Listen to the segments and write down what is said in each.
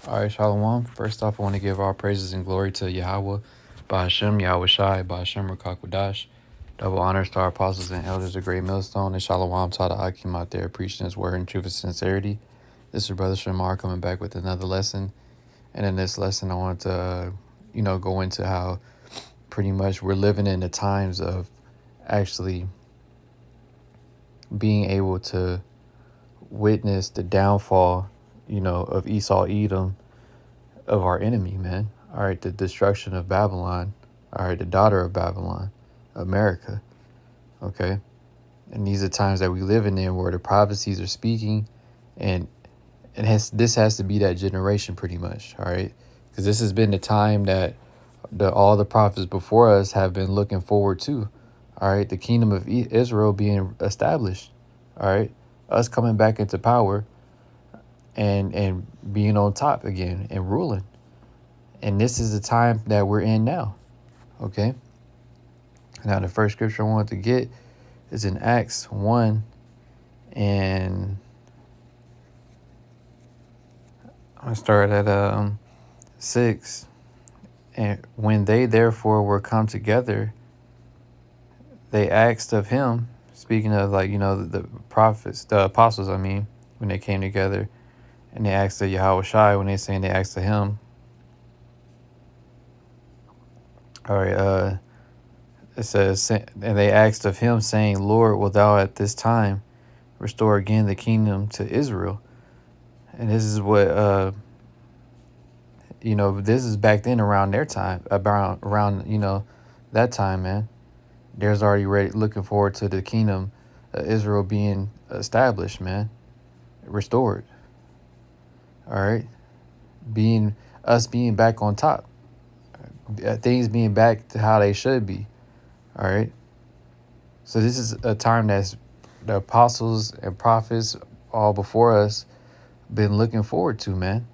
All right, Shalom. First off, I want to give all praises and glory to Yahweh, Ba'ashem, Yahweh Shai, Ba'ashem, Rakakwadash. Double honors to our apostles and elders of Great Millstone, and Shalom to the Akim out there preaching his word in truth and sincerity. This is Brother Shamar coming back with another lesson. And in this lesson, I want to, go into how pretty much we're living in the times of actually being able to witness the downfall, of Esau, Edom, of our enemy, man. All right, the destruction of Babylon. All right, the daughter of Babylon, America. Okay, and these are times that we live in where the prophecies are speaking, and this has to be that generation, pretty much. All right, because this has been the time that all the prophets before us have been looking forward to. All right, the kingdom of Israel being established. All right, us coming back into power and being on top again and ruling. And this is the time that we're in now. Okay. Now, the first scripture I wanted to get is in Acts 1, and I start at 6. And when they therefore were come together, they asked of him, speaking of the prophets, the apostles, I mean, when they came together, and they asked of Yahweh Shai, when they saying they asked of him. All right, it says, and they asked of him, saying, Lord, wilt thou at this time restore again the kingdom to Israel? And this is what this is back then around their time, around that time, man. There's already looking forward to the kingdom of Israel being established, man, restored. All right, being back on top, things being back to how they should be. All right, so this is a time that's the apostles and prophets all before us been looking forward to, man.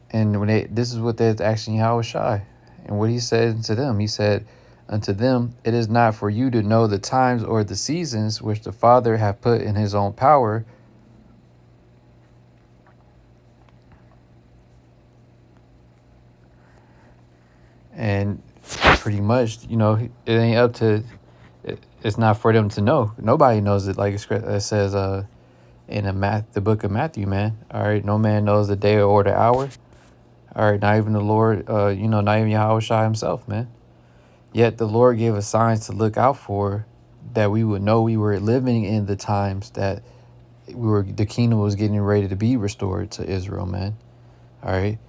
And this is what they're asking Yahweh Shai. And what he said to them, he said, unto them, it is not for you to know the times or the seasons which the Father hath put in his own power. And pretty much, it ain't up to, it's not for them to know. Nobody knows it, like it says in the book of Matthew, man. All right, no man knows the day or the hour. All right, not even the Lord, not even Yahweh Shai himself, man. Yet the Lord gave us signs to look out for, that we would know we were living in the times that the kingdom was getting ready to be restored to Israel, man. All right.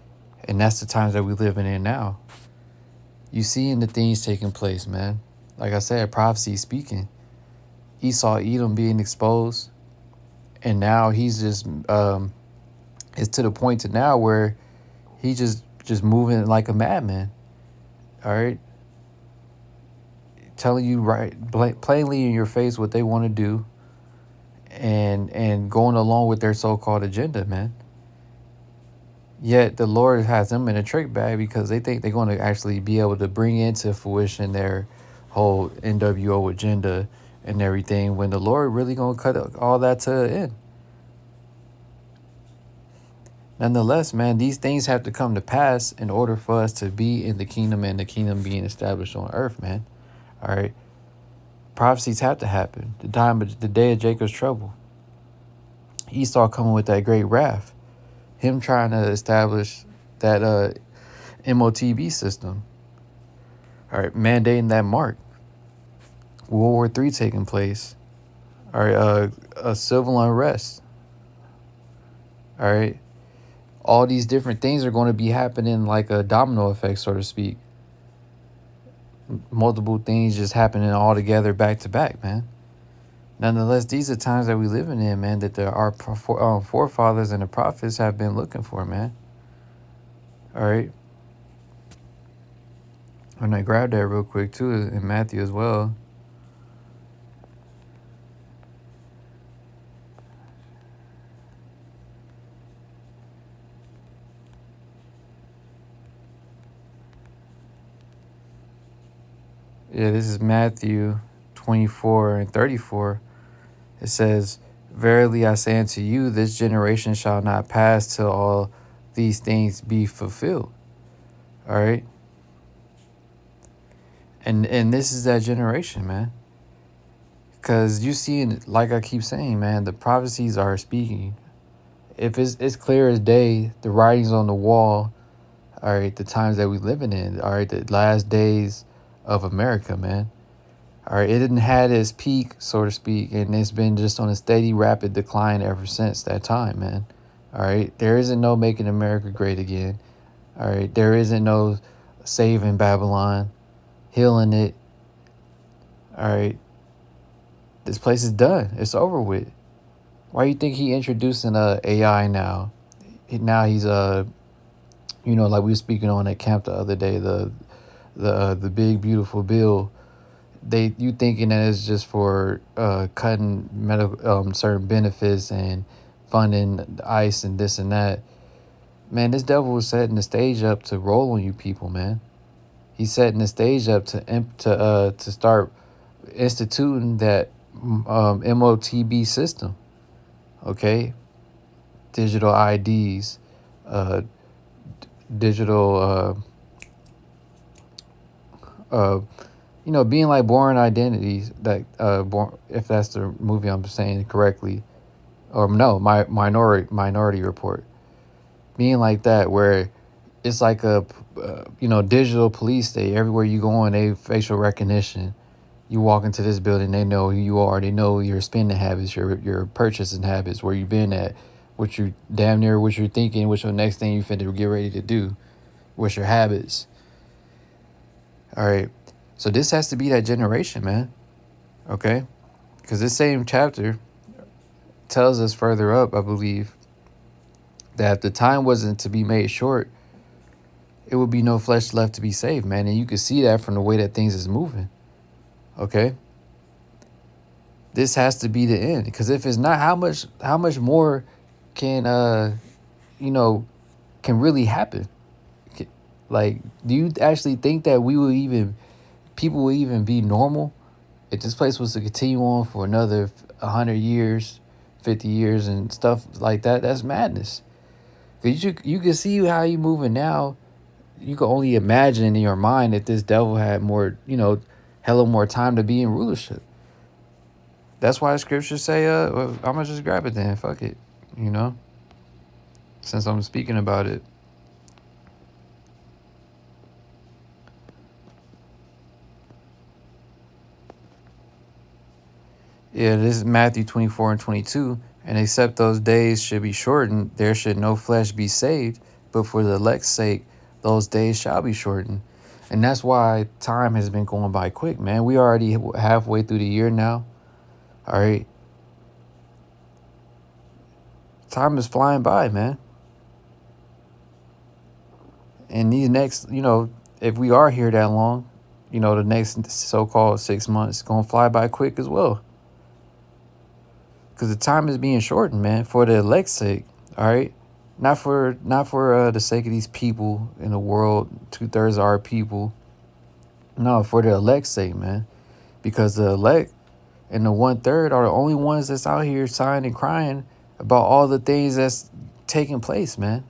And that's the times that we're living in now. You seeing the things taking place, man. Like I said, prophecy speaking. Esau, Edom being exposed. And now he's just, it's to the point to now where he just moving like a madman. All right. Telling you plainly in your face what they want to do, and going along with their so-called agenda, man. Yet the Lord has them in a trick bag, because they think they're going to actually be able to bring into fruition their whole NWO agenda and everything, when the Lord really going to cut all that to the end. Nonetheless, man, these things have to come to pass in order for us to be in the kingdom, and the kingdom being established on earth, man. All right. Prophecies have to happen. The day of Jacob's trouble. Esau coming with that great wrath. Him trying to establish that MOTB system. All right, mandating that mark. World War III taking place. All right, a civil unrest. All right, all these different things are going to be happening like a domino effect, so to speak. Multiple things just happening all together back to back, man. Nonetheless, these are times that we living in, man, that our forefathers and the prophets have been looking for, man. All right. And I grabbed that real quick, too, in Matthew as well. Yeah, this is Matthew 24 and 34. It says, Verily I say unto you, this generation shall not pass till all these things be fulfilled. All right. And this is that generation, man. Because you see, like I keep saying, man, the prophecies are speaking. If it's clear as day, the writings on the wall, all right, the times that we living in, all right, the last days of America, man. All right, it didn't had its peak, so to speak, and it's been just on a steady, rapid decline ever since that time, man. All right, there isn't no making America great again. All right, there isn't no saving Babylon, healing it. All right, this place is done. It's over with. Why you think he introducing AI now? Now he's like we were speaking on at camp the other day, the big beautiful bill. You thinking that it's just for cutting medical certain benefits and funding ICE and this and that. Man, this devil was setting the stage up to roll on you people, man. He's setting the stage up to start instituting that MOTB system. Okay, digital IDs, digital being like Born Identities, that born, if that's the movie I'm saying correctly, or no, my Minority Report, being like that, where it's like a digital police state. Everywhere you go on, they facial recognition. You walk into this building, they know who you are. They know your spending habits, your purchasing habits, where you been at, what you damn near, what you're thinking, what's your next thing you finna get ready to do, what's your habits. All right, so this has to be that generation, man. Okay, because this same chapter tells us further up, I believe, that if the time wasn't to be made short, it would be no flesh left to be saved, man. And you can see that from the way that things is moving. Okay, this has to be the end, because if it's not, how much more can can really happen? Like, do you actually think that people will even be normal if this place was to continue on for another 100 years, 50 years and stuff like that? That's madness. Cause you can see how you moving now. You can only imagine in your mind that this devil had more, hella more time to be in rulership. That's why the scriptures say, well, I'm gonna just grab it then. Fuck it. Since I'm speaking about it. Yeah, this is Matthew 24 and 22. And except those days should be shortened, there should no flesh be saved, but for the elect's sake, those days shall be shortened. And that's why time has been going by quick, man. We already halfway through the year now. All right. Time is flying by, man. And these next, if we are here that long, the next so-called 6 months going to fly by quick as well. Because the time is being shortened, man, for the elect's sake. All right. Not for the sake of these people in the world, 2/3 of our people. No, for the elect's sake, man. Because the elect and the 1/3 are the only ones that's out here sighing and crying about all the things that's taking place, man.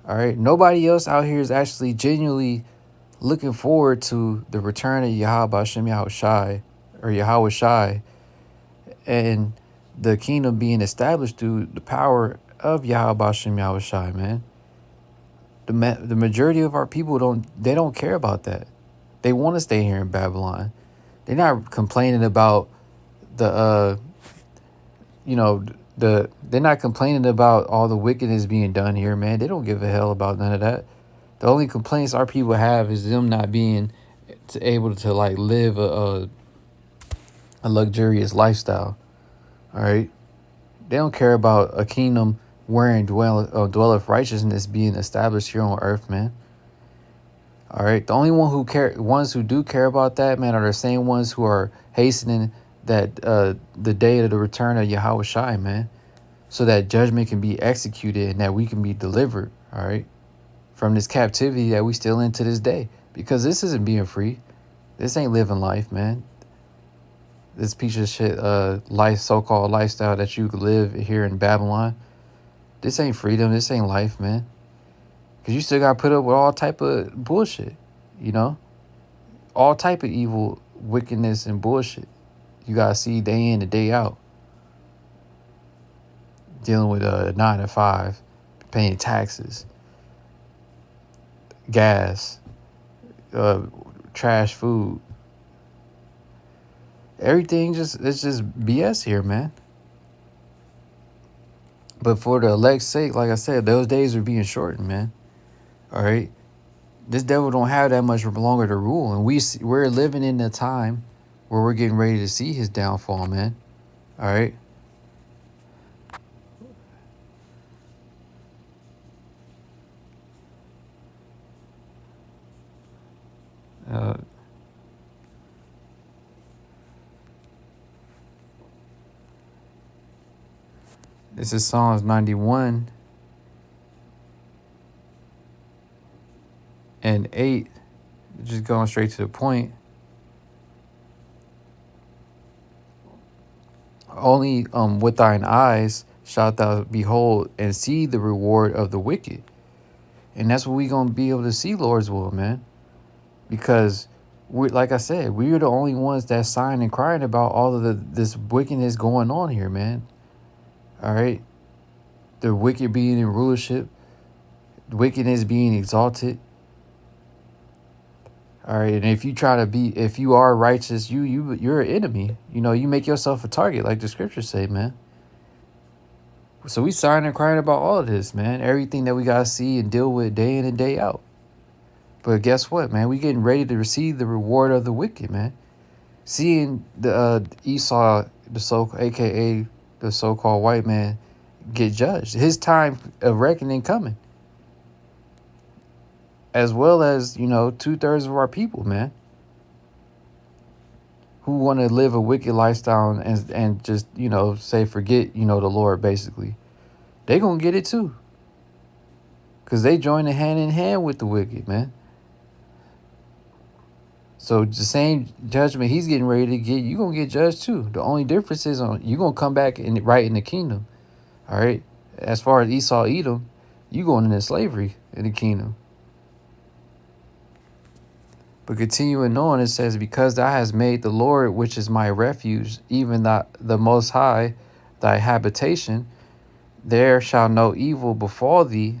All right. Nobody else out here is actually genuinely looking forward to the return of Yahweh Shem Yahushai, or Yahweh Shai, and the kingdom being established through the power of Yahweh Shem Yahushai, man. The majority of our people don't care about that. They want to stay here in Babylon. They're not complaining about they're not complaining about all the wickedness being done here, man. They don't give a hell about none of that. The only complaints our people have is them not being able to like live a luxurious lifestyle. All right. They don't care about a kingdom wherein dwelleth righteousness being established here on earth, man. All right. The only ones who do care about that, man, are the same ones who are hastening that the day of the return of Yahweh Shai, man, so that judgment can be executed and that we can be delivered. All right, from this captivity that we still in to this day, because this isn't being free. This ain't living life, man. this piece of shit life, so-called lifestyle that you could live here in Babylon. This ain't freedom. This ain't life, man. Because you still got to put up with all type of bullshit, you know? All type of evil, wickedness, and bullshit. You got to see day in and day out. Dealing with 9 to 5, paying taxes, gas, trash food. Everything it's just BS here, man. But for the elect's sake, like I said, those days are being shortened, man. All right? This devil don't have that much longer to rule. And we're living in a time where we're getting ready to see his downfall, man. All right? This is Psalms 91 and 8. Just going straight to the point. Only with thine eyes shalt thou behold and see the reward of the wicked. And that's what we're going to be able to see, Lord's will, man. Because, like I said, we are the only ones that signed and crying about all of this wickedness going on here, man. All right? The wicked being in rulership. The wickedness being exalted. All right, and if you are righteous, you're an enemy. You know, you make yourself a target, like the scriptures say, man. So we signing and crying about all of this, man. Everything that we gotta see and deal with day in and day out. But guess what, man? We getting ready to receive the reward of the wicked, man. Seeing the Esau, aka the so-called white man, get judged. His time of reckoning coming. As well as, 2/3 of our people, man, who want to live a wicked lifestyle and just, say forget, the Lord, basically. They gonna get it too. Because they join hand in hand with the wicked, man. So the same judgment he's getting ready to get, you gonna get judged too. The only difference is you gonna come back right in the kingdom. All right? As far as Esau, Edom, you going into slavery in the kingdom. But continuing on, it says, because thou hast made the Lord, which is my refuge, even the Most High, thy habitation, there shall no evil befall thee,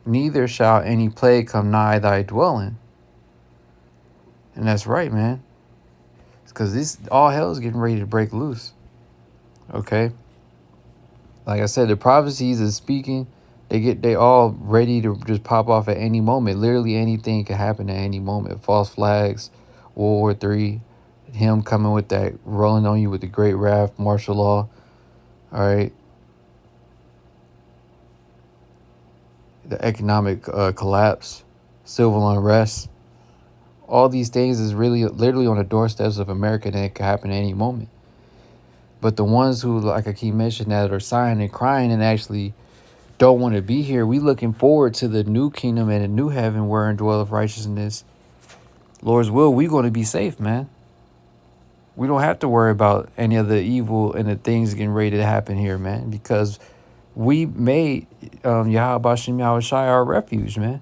neither shall any plague come nigh thy dwelling. And that's right, man. Because all hell is getting ready to break loose. Okay? Like I said, the prophecies is speaking. They all ready to just pop off at any moment. Literally anything can happen at any moment. False flags, World War III, him coming with that, rolling on you with the great wrath, martial law. All right. The economic collapse, civil unrest. All these things is really literally on the doorsteps of America, and it can happen at any moment. But the ones who, like I keep mentioning, that are sighing and crying and actually don't want to be here, we looking forward to the new kingdom and the new heaven wherein dwelleth righteousness. Lord's will, we going to be safe, man. We don't have to worry about any of the evil and the things getting ready to happen here, man, because we made Yahweh Bashem Yahweh Shai our refuge, man.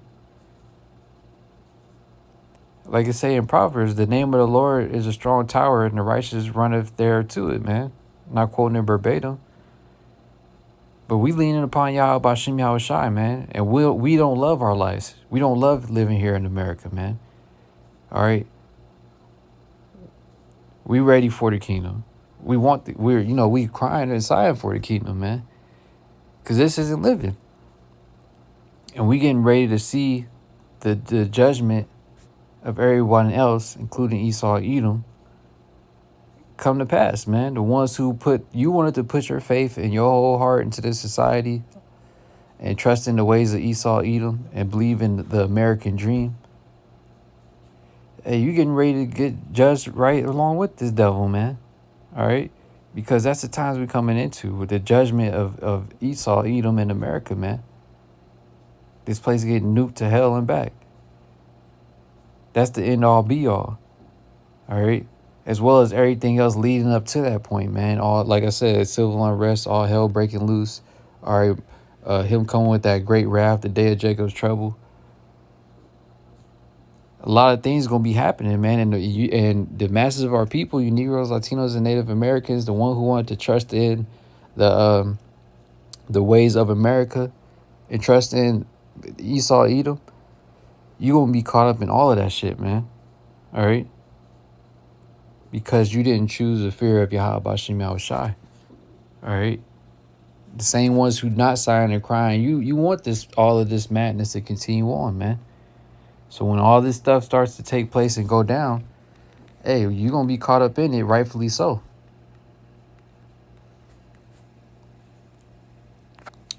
Like it say in Proverbs, the name of the Lord is a strong tower, and the righteous runneth there to it, man. Not quoting it verbatim. But we leaning upon Yahweh Bashem Yahweh Shai, man. And we don't love our lives. We don't love living here in America, man. All right. We ready for the kingdom. We crying and sighing for the kingdom, man. Because this isn't living. And we getting ready to see the judgment of everyone else, including Esau and Edom, come to pass, man. The ones who wanted to put your faith and your whole heart into this society and trust in the ways of Esau, Edom, and believe in the American dream. Hey, you getting ready to get judged right along with this devil, man. All right? Because that's the times we're coming into, with the judgment of Esau, Edom, and America, man. This place getting nuked to hell and back. That's the end all be all. All right? as well as everything else leading up to that point, man. All, like I said, civil unrest, all hell breaking loose. All right, him coming with that great wrath, the day of Jacob's trouble. A lot of things gonna be happening, man, and the masses of our people, you Negroes, Latinos, and Native Americans, the one who wanted to trust in the the ways of America and trust in Esau, Edom, you gonna be caught up in all of that shit, man. All right, because you didn't choose the fear of Yahweh Bashim Yahushai. All right, the same ones who not sighing and crying, you want this, all of this madness to continue on, man. So when all this stuff starts to take place and go down, hey, you gonna be caught up in it, rightfully so.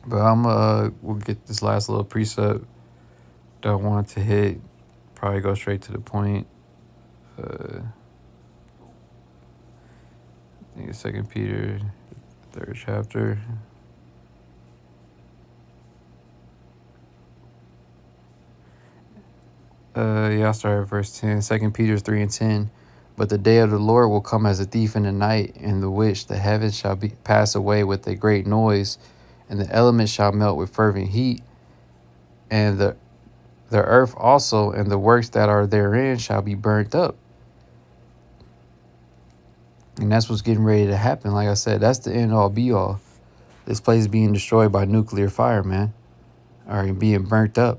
But we'll get this last little precept that I wanted to hit. Probably go straight to the point. I think it's 2 Peter, 3rd chapter. I'll start at verse 10. 2 Peter 3 and 10. But the day of the Lord will come as a thief in the night, in the which the heavens shall pass away with a great noise, and the elements shall melt with fervent heat, and the earth also and the works that are therein shall be burnt up. And that's what's getting ready to happen. Like I said, that's the end all be all. This place being destroyed by nuclear fire, man. All right, being burnt up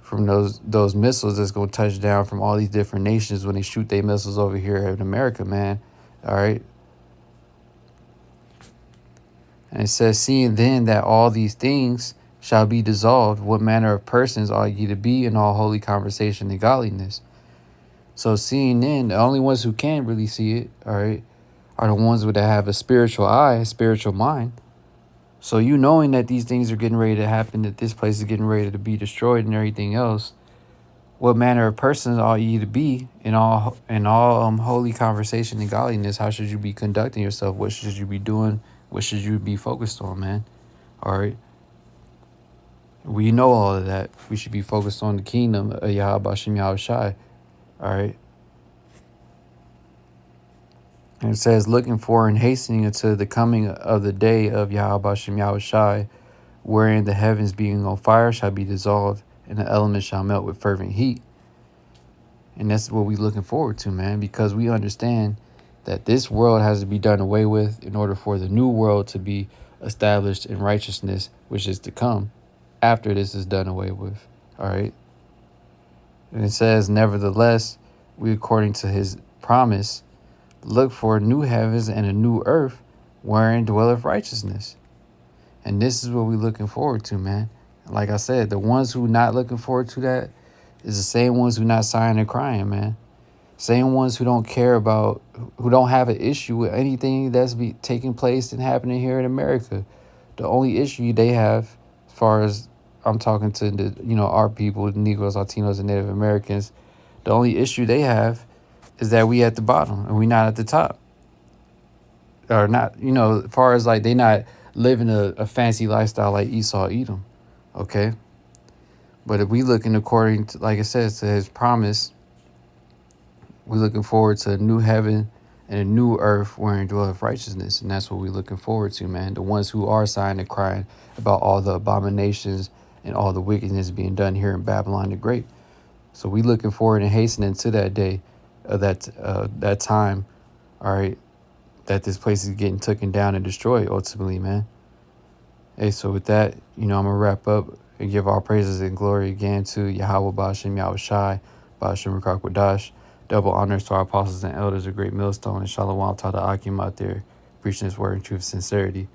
from those missiles that's going to touch down from all these different nations when they shoot their missiles over here in America, man. All right. And it says, seeing then that all these things shall be dissolved, what manner of persons ought ye to be in all holy conversation and godliness? So seeing then, the only ones who can really see it, all right, are the ones that have a spiritual eye, a spiritual mind. So you knowing that these things are getting ready to happen, that this place is getting ready to be destroyed and everything else, what manner of persons ought ye to be in all holy conversation and godliness? How should you be conducting yourself? What should you be doing? What should you be focused on, man? All right. We know all of that. We should be focused on the kingdom of Yahweh Bashim Yahushai. All right. And it says, looking for and hastening unto the coming of the day of Yahweh Bashim Yahushai, wherein the heavens being on fire shall be dissolved, and the elements shall melt with fervent heat. And that's what we're looking forward to, man, because we understand that this world has to be done away with in order for the new world to be established in righteousness, which is to come after this is done away with. All right. And it says, nevertheless, we, according to his promise, look for new heavens and a new earth wherein dwelleth righteousness. And this is what we're looking forward to, man. Like I said, the ones who not looking forward to that is the same ones who not sighing and crying, man. Same ones who don't care about, who don't have an issue with anything that's taking place and happening here in America. The only issue they have, as far as I'm talking to the, our people, the Negroes, Latinos, and Native Americans, the only issue they have is that we at the bottom and we not at the top. Or not, as far as like they not living a fancy lifestyle like Esau, Edom. Okay. But if we looking according to, like it says, to his promise, we're looking forward to a new heaven and a new earth wherein dwelleth righteousness. And that's what we're looking forward to, man. The ones who are sighing and crying about all the abominations and all the wickedness being done here in Babylon the Great. So we looking forward and hastening to that day, that time, all right, that this place is getting taken down and destroyed ultimately, man. Hey, so with that, I'm going to wrap up and give all praises and glory again to Yahweh Bashim Yahushai, Bashim Rakakwadash. Double honors to our apostles and elders, a great millstone, and Shalom to the Akim out there, preaching his word in truth and sincerity.